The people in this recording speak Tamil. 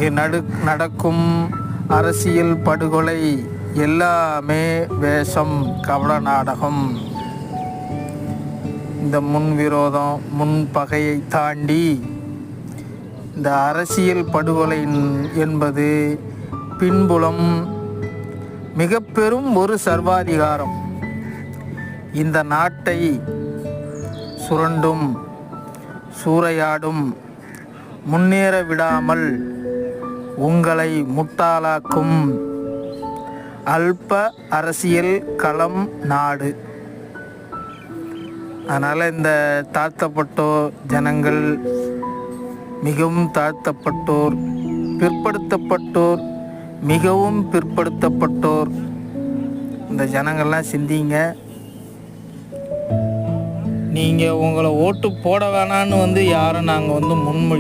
இங்கு நடக்கும் அரசியல் படுகொலை எல்லாமே வேஷம், கபட நாடகம். இந்த முன்விரோதம், முன்பகையை தாண்டி இந்த அரசியல் படுகொலை என்பது பின்புலம் மிக பெரும் ஒரு சர்வாதிகாரம். இந்த நாட்டை சுரண்டும் சூறையாடும், முன்னேற விடாமல் உங்களை முட்டாளாக்கும் அல்ப அரசியல் களம் நாடு. அதனால் இந்த தாழ்த்தப்பட்டோர் ஜனங்கள், மிகவும் தாழ்த்தப்பட்டோர், பிற்படுத்தப்பட்டோர், மிகவும் பிற்படுத்தப்பட்டோர், இந்த ஜனங்கள்லாம் சிந்திங்க. நீங்கள் உங்களை ஓட்டு போட வேணான்னு யாரும் நாங்கள் முன்மொழி